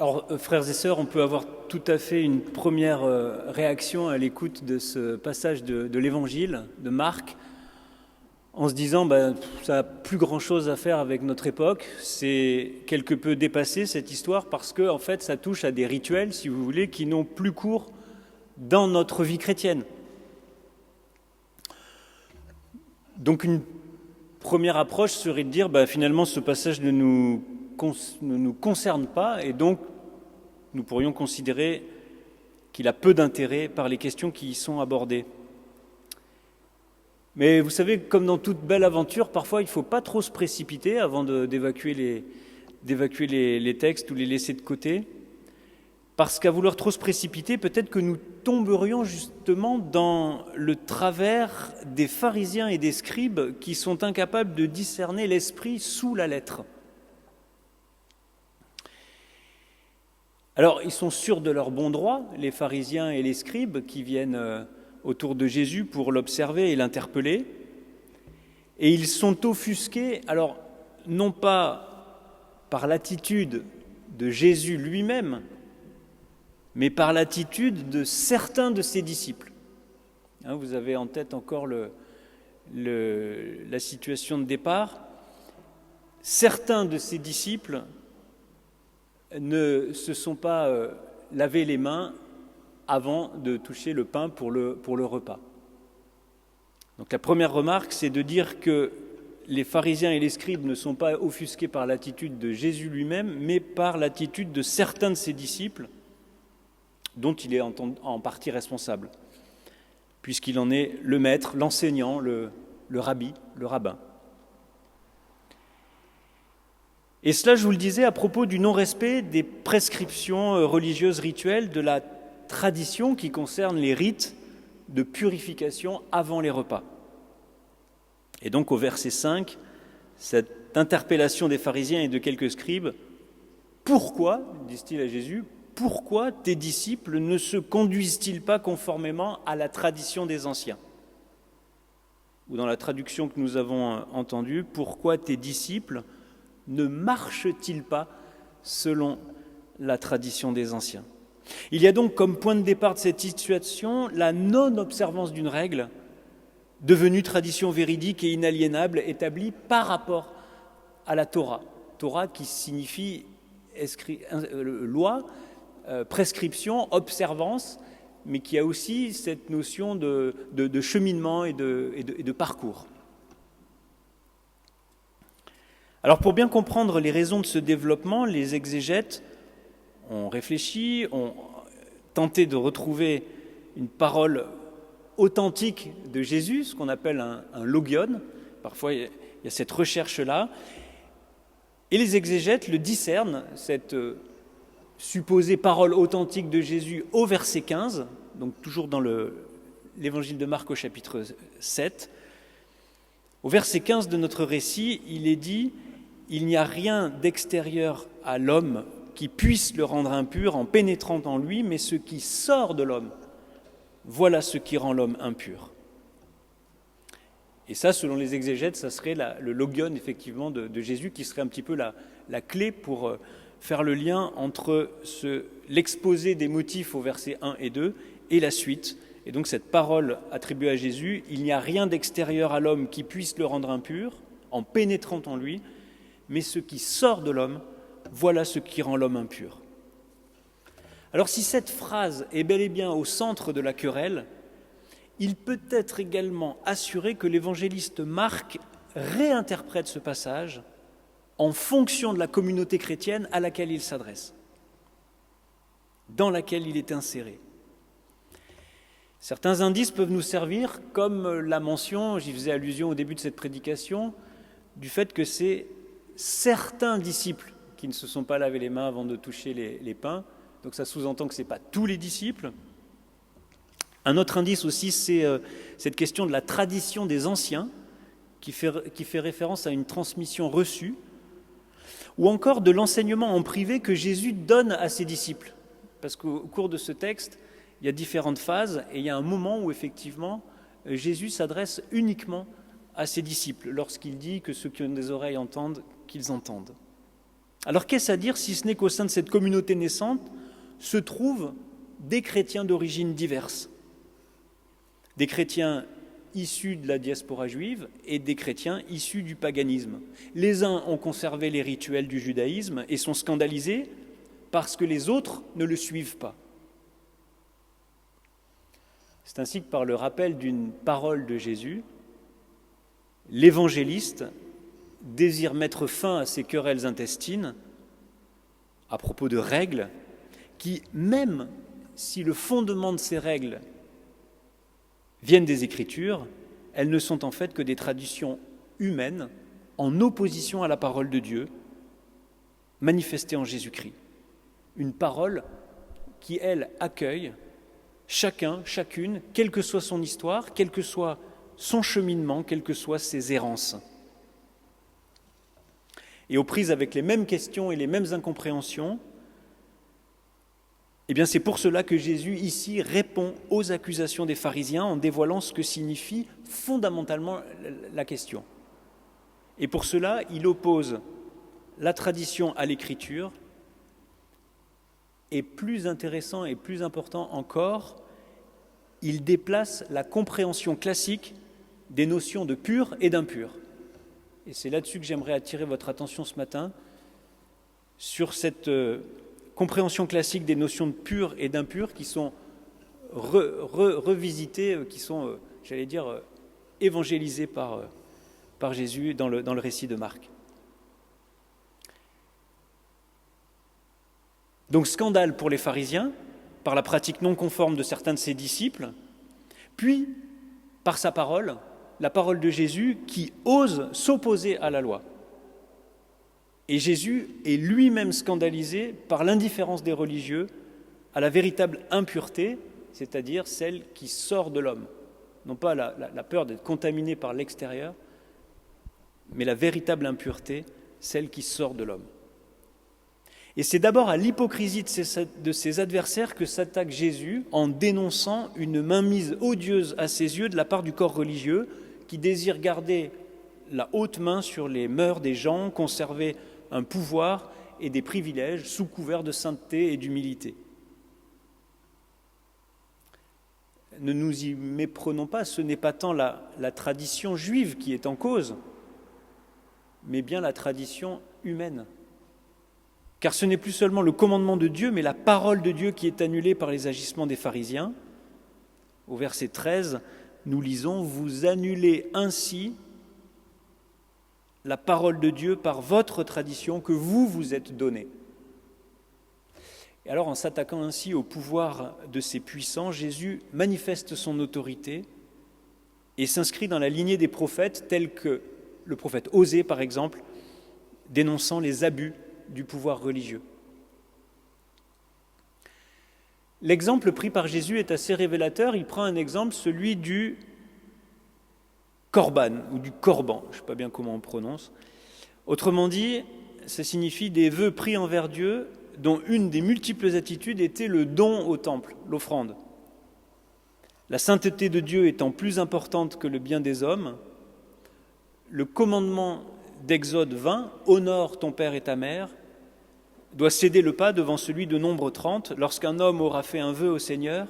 Alors, frères et sœurs, on peut avoir tout à fait une première réaction à l'écoute de ce passage de l'Évangile de Marc, en se disant ça n'a plus grand-chose à faire avec notre époque, c'est quelque peu dépassé cette histoire parce que en fait, ça touche à des rituels, si vous voulez, qui n'ont plus cours dans notre vie chrétienne. Donc une première approche serait de dire finalement ce passage ne nous concerne pas et donc nous pourrions considérer qu'il a peu d'intérêt par les questions qui y sont abordées. Mais vous savez, comme dans toute belle aventure, parfois il ne faut pas trop se précipiter avant d'évacuer les textes ou les laisser de côté, parce qu'à vouloir trop se précipiter, peut-être que nous tomberions justement dans le travers des pharisiens et des scribes qui sont incapables de discerner l'esprit sous la lettre. Alors, ils sont sûrs de leur bon droit, les pharisiens et les scribes qui viennent autour de Jésus pour l'observer et l'interpeller. Et ils sont offusqués, alors non pas par l'attitude de Jésus lui-même, mais par l'attitude de certains de ses disciples. Vous avez en tête encore la situation de départ. Certains de ses disciples ne se sont pas lavé les mains avant de toucher le pain pour le repas. Donc la première remarque, c'est de dire que les pharisiens et les scribes ne sont pas offusqués par l'attitude de Jésus lui-même, mais par l'attitude de certains de ses disciples, dont il est en partie responsable, puisqu'il en est le maître, l'enseignant, le rabbi, le rabbin. Et cela, je vous le disais, à propos du non-respect des prescriptions religieuses rituelles, de la tradition qui concerne les rites de purification avant les repas. Et donc au verset 5, cette interpellation des pharisiens et de quelques scribes, « Pourquoi, disent-ils à Jésus, pourquoi tes disciples ne se conduisent-ils pas conformément à la tradition des anciens ?» Ou dans la traduction que nous avons entendue, « Pourquoi tes disciples ne marche-t-il pas selon la tradition des anciens ?» Il y a donc comme point de départ de cette situation la non-observance d'une règle devenue tradition véridique et inaliénable établie par rapport à la Torah. Torah qui signifie loi, prescription, observance, mais qui a aussi cette notion de cheminement et de parcours. Alors pour bien comprendre les raisons de ce développement, les exégètes ont réfléchi, ont tenté de retrouver une parole authentique de Jésus, ce qu'on appelle un logion. Parfois il y a cette recherche-là. Et les exégètes le discernent, cette supposée parole authentique de Jésus au verset 15, donc toujours dans l'évangile de Marc au chapitre 7. Au verset 15 de notre récit, il est dit « Il n'y a rien d'extérieur à l'homme qui puisse le rendre impur en pénétrant en lui, mais ce qui sort de l'homme, voilà ce qui rend l'homme impur. » Et ça, selon les exégètes, ça serait le logion, effectivement, de Jésus, qui serait un petit peu la clé pour faire le lien entre l'exposé des motifs au verset 1 et 2 et la suite. Et donc cette parole attribuée à Jésus, il n'y a rien d'extérieur à l'homme qui puisse le rendre impur en pénétrant en lui, mais ce qui sort de l'homme, voilà ce qui rend l'homme impur. Alors si cette phrase est bel et bien au centre de la querelle, il peut être également assuré que l'évangéliste Marc réinterprète ce passage en fonction de la communauté chrétienne à laquelle il s'adresse, dans laquelle il est inséré. Certains indices peuvent nous servir, comme la mention, j'y faisais allusion au début de cette prédication, du fait que c'est certains disciples qui ne se sont pas lavé les mains avant de toucher les pains. Donc ça sous-entend que ce n'est pas tous les disciples. Un autre indice aussi, c'est cette question de la tradition des anciens, qui fait référence à une transmission reçue, ou encore de l'enseignement en privé que Jésus donne à ses disciples. Parce qu'au cours de ce texte, il y a différentes phases, et il y a un moment où effectivement Jésus s'adresse uniquement à ses disciples, lorsqu'il dit que ceux qui ont des oreilles entendent, qu'ils entendent. Alors qu'est-ce à dire si ce n'est qu'au sein de cette communauté naissante se trouvent des chrétiens d'origines diverses, des chrétiens issus de la diaspora juive et des chrétiens issus du paganisme. Les uns ont conservé les rituels du judaïsme et sont scandalisés parce que les autres ne le suivent pas. C'est ainsi que par le rappel d'une parole de Jésus, l'évangéliste désire mettre fin à ces querelles intestines à propos de règles qui, même si le fondement de ces règles viennent des Écritures, elles ne sont en fait que des traditions humaines en opposition à la parole de Dieu manifestée en Jésus-Christ. Une parole qui, elle, accueille chacun, chacune, quelle que soit son histoire, quel que soit son cheminement, quelles que soient ses errances. Et aux prises avec les mêmes questions et les mêmes incompréhensions, eh bien c'est pour cela que Jésus ici répond aux accusations des pharisiens en dévoilant ce que signifie fondamentalement la question. Et pour cela, il oppose la tradition à l'écriture, et plus intéressant et plus important encore, il déplace la compréhension classique des notions de pur et d'impur. Et c'est là-dessus que j'aimerais attirer votre attention ce matin, sur cette compréhension classique des notions de pur et d'impur qui sont revisitées, qui sont, évangélisées par Jésus dans le récit de Marc. Donc scandale pour les pharisiens, par la pratique non conforme de certains de ses disciples, puis par sa parole, la parole de Jésus qui ose s'opposer à la loi. Et Jésus est lui-même scandalisé par l'indifférence des religieux à la véritable impureté, c'est-à-dire celle qui sort de l'homme. Non pas la peur d'être contaminé par l'extérieur, mais la véritable impureté, celle qui sort de l'homme. Et c'est d'abord à l'hypocrisie de ses adversaires que s'attaque Jésus en dénonçant une mainmise odieuse à ses yeux de la part du corps religieux qui désire garder la haute main sur les mœurs des gens, conserver un pouvoir et des privilèges sous couvert de sainteté et d'humilité. Ne nous y méprenons pas, ce n'est pas tant la tradition juive qui est en cause, mais bien la tradition humaine. Car ce n'est plus seulement le commandement de Dieu, mais la parole de Dieu qui est annulée par les agissements des pharisiens. Au verset 13, nous lisons « Vous annulez ainsi la parole de Dieu par votre tradition que vous vous êtes donnée. » Et alors, en s'attaquant ainsi au pouvoir de ces puissants, Jésus manifeste son autorité et s'inscrit dans la lignée des prophètes, tels que le prophète Osée, par exemple, dénonçant les abus du pouvoir religieux. L'exemple pris par Jésus est assez révélateur. Il prend un exemple, celui du korban ou du korban, je ne sais pas bien comment on prononce. Autrement dit, ça signifie des vœux pris envers Dieu dont une des multiples attitudes était le don au temple, l'offrande. La sainteté de Dieu étant plus importante que le bien des hommes, le commandement d'Exode 20, « Honore ton père et ta mère », doit céder le pas devant celui de Nombre 30, lorsqu'un homme aura fait un vœu au Seigneur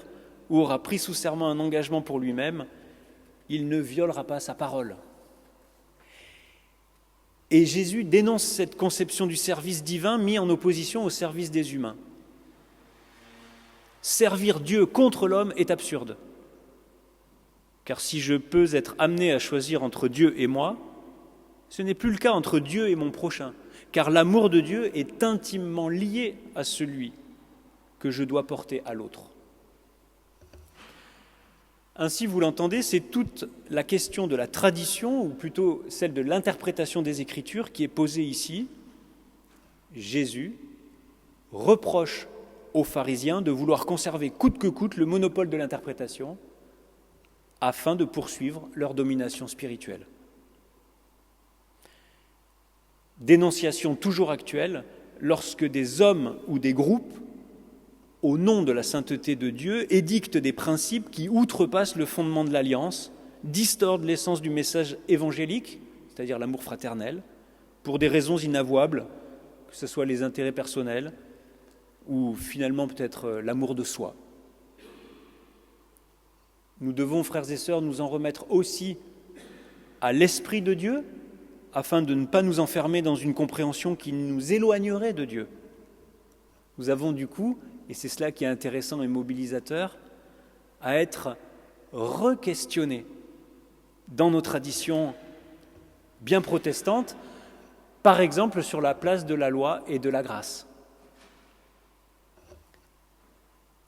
ou aura pris sous serment un engagement pour lui-même, il ne violera pas sa parole. Et Jésus dénonce cette conception du service divin mis en opposition au service des humains. Servir Dieu contre l'homme est absurde. Car si je peux être amené à choisir entre Dieu et moi, ce n'est plus le cas entre Dieu et mon prochain, car l'amour de Dieu est intimement lié à celui que je dois porter à l'autre. Ainsi, vous l'entendez, c'est toute la question de la tradition, ou plutôt celle de l'interprétation des Écritures, qui est posée ici. Jésus reproche aux pharisiens de vouloir conserver coûte que coûte le monopole de l'interprétation afin de poursuivre leur domination spirituelle. Dénonciation toujours actuelle lorsque des hommes ou des groupes, au nom de la sainteté de Dieu, édictent des principes qui outrepassent le fondement de l'alliance, distordent l'essence du message évangélique, c'est-à-dire l'amour fraternel, pour des raisons inavouables, que ce soit les intérêts personnels ou finalement peut-être l'amour de soi. Nous devons, frères et sœurs, nous en remettre aussi à l'Esprit de Dieu, afin de ne pas nous enfermer dans une compréhension qui nous éloignerait de Dieu. Nous avons du coup, et c'est cela qui est intéressant et mobilisateur, à être re-questionnés dans nos traditions bien protestantes, par exemple sur la place de la loi et de la grâce.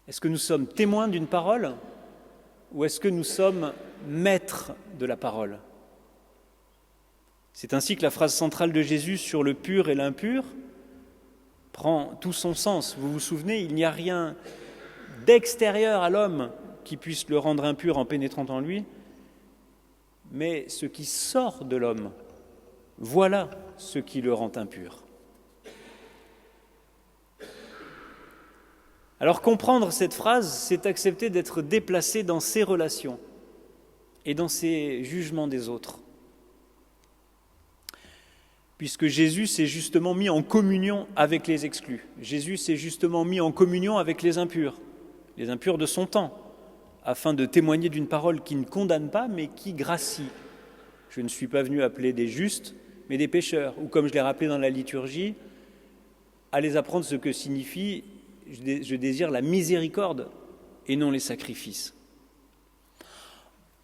Est-ce que nous sommes témoins d'une parole ou est-ce que nous sommes maîtres de la parole ? C'est ainsi que la phrase centrale de Jésus sur le pur et l'impur prend tout son sens. Vous vous souvenez, il n'y a rien d'extérieur à l'homme qui puisse le rendre impur en pénétrant en lui, mais ce qui sort de l'homme, voilà ce qui le rend impur. Alors comprendre cette phrase, c'est accepter d'être déplacé dans ses relations et dans ses jugements des autres. Puisque Jésus s'est justement mis en communion avec les exclus. Jésus s'est justement mis en communion avec les impurs de son temps, afin de témoigner d'une parole qui ne condamne pas, mais qui gracie. Je ne suis pas venu appeler des justes, mais des pécheurs, ou comme je l'ai rappelé dans la liturgie, à les apprendre ce que signifie « je désire la miséricorde » et non les sacrifices.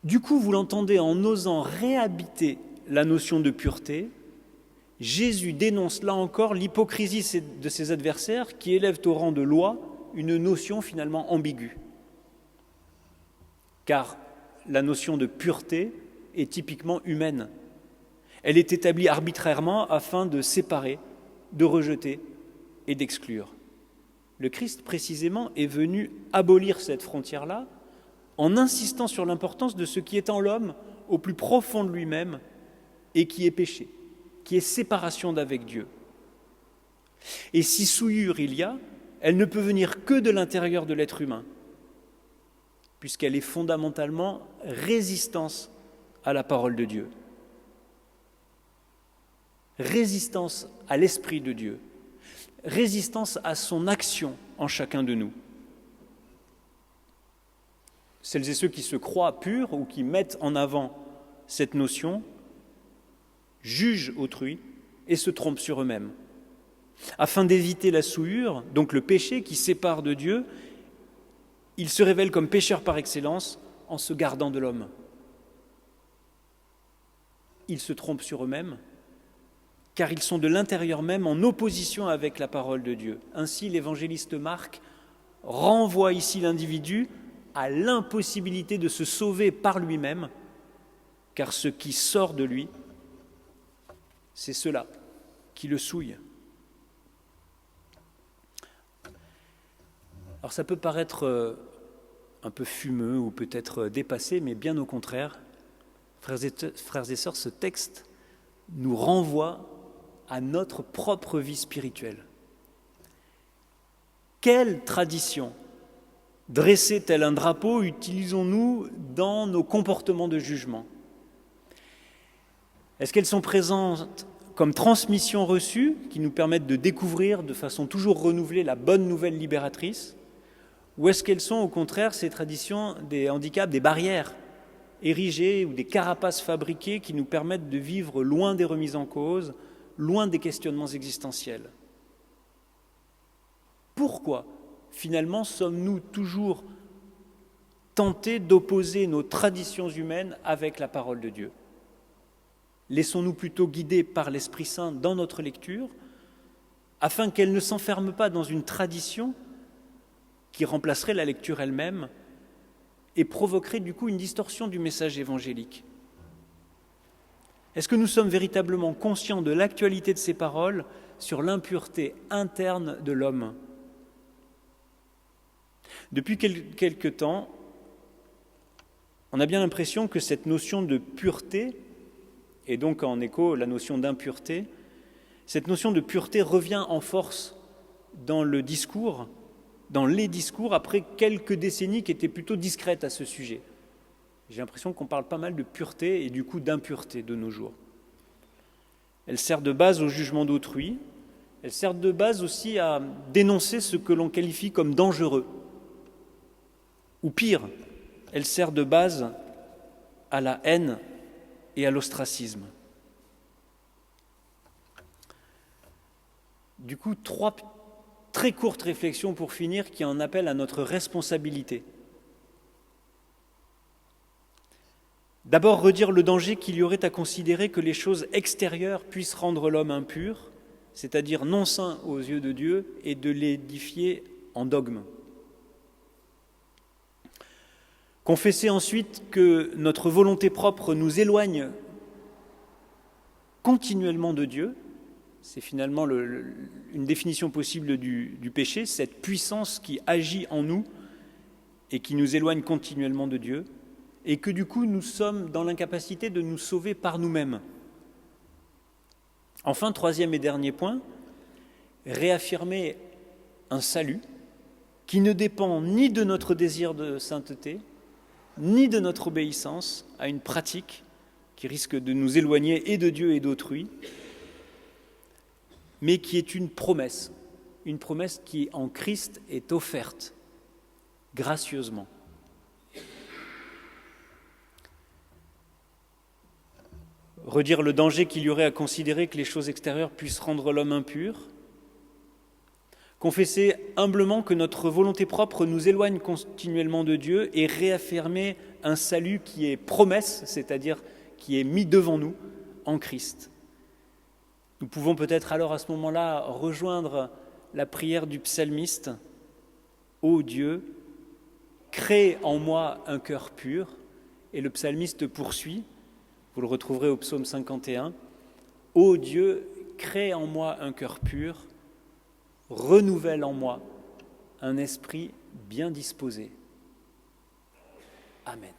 Du coup, vous l'entendez, en osant réhabiter la notion de pureté, Jésus dénonce là encore l'hypocrisie de ses adversaires qui élèvent au rang de loi une notion finalement ambiguë. Car la notion de pureté est typiquement humaine. Elle est établie arbitrairement afin de séparer, de rejeter et d'exclure. Le Christ, précisément, est venu abolir cette frontière-là en insistant sur l'importance de ce qui est en l'homme au plus profond de lui-même et qui est péché, qui est séparation d'avec Dieu. Et si souillure il y a, elle ne peut venir que de l'intérieur de l'être humain, puisqu'elle est fondamentalement résistance à la parole de Dieu, résistance à l'Esprit de Dieu, résistance à son action en chacun de nous. Celles et ceux qui se croient purs ou qui mettent en avant cette notion jugent autrui et se trompent sur eux-mêmes. Afin d'éviter la souillure, donc le péché qui sépare de Dieu, ils se révèlent comme pécheurs par excellence en se gardant de l'homme. Ils se trompent sur eux-mêmes car ils sont de l'intérieur même en opposition avec la parole de Dieu. Ainsi, l'évangéliste Marc renvoie ici l'individu à l'impossibilité de se sauver par lui-même, car ce qui sort de lui, c'est cela qui le souille. Alors ça peut paraître un peu fumeux ou peut-être dépassé, mais bien au contraire, frères et sœurs, ce texte nous renvoie à notre propre vie spirituelle. Quelle tradition dresser tel un drapeau utilisons-nous dans nos comportements de jugement ? Est-ce qu'elles sont présentes comme transmission reçue qui nous permettent de découvrir de façon toujours renouvelée la bonne nouvelle libératrice ? Ou est-ce qu'elles sont au contraire ces traditions des handicaps, des barrières érigées ou des carapaces fabriquées qui nous permettent de vivre loin des remises en cause, loin des questionnements existentiels ? Pourquoi, finalement, sommes-nous toujours tentés d'opposer nos traditions humaines avec la parole de Dieu ? Laissons-nous plutôt guider par l'Esprit Saint dans notre lecture, afin qu'elle ne s'enferme pas dans une tradition qui remplacerait la lecture elle-même et provoquerait du coup une distorsion du message évangélique. Est-ce que nous sommes véritablement conscients de l'actualité de ces paroles sur l'impureté interne de l'homme ? Depuis quelque temps, on a bien l'impression que cette notion de pureté, et donc en écho la notion d'impureté, cette notion de pureté revient en force dans le discours, dans les discours, après quelques décennies qui étaient plutôt discrètes à ce sujet. J'ai l'impression qu'on parle pas mal de pureté et du coup d'impureté de nos jours. Elle sert de base au jugement d'autrui Elle sert de base aussi à dénoncer ce que l'on qualifie comme dangereux. Ou pire, elle sert de base à la haine et à l'ostracisme. Du coup, 3 très courtes réflexions pour finir qui en appellent à notre responsabilité. D'abord, redire le danger qu'il y aurait à considérer que les choses extérieures puissent rendre l'homme impur, c'est-à-dire non saint aux yeux de Dieu, et de l'édifier en dogme. Confesser ensuite que notre volonté propre nous éloigne continuellement de Dieu, c'est finalement une définition possible du péché, cette puissance qui agit en nous et qui nous éloigne continuellement de Dieu, et que du coup nous sommes dans l'incapacité de nous sauver par nous-mêmes. Enfin, 3e et dernier point, réaffirmer un salut qui ne dépend ni de notre désir de sainteté, ni de notre obéissance à une pratique qui risque de nous éloigner et de Dieu et d'autrui, mais qui est une promesse qui en Christ est offerte gracieusement. Redire le danger qu'il y aurait à considérer que les choses extérieures puissent rendre l'homme impur. Confesser humblement que notre volonté propre nous éloigne continuellement de Dieu et réaffirmer un salut qui est promesse, c'est-à-dire qui est mis devant nous en Christ. Nous pouvons peut-être alors à ce moment-là rejoindre la prière du psalmiste « Ô Dieu, crée en moi un cœur pur » et le psalmiste poursuit, vous le retrouverez au psaume 51, « Ô Dieu, crée en moi un cœur pur, renouvelle en moi un esprit bien disposé. » Amen.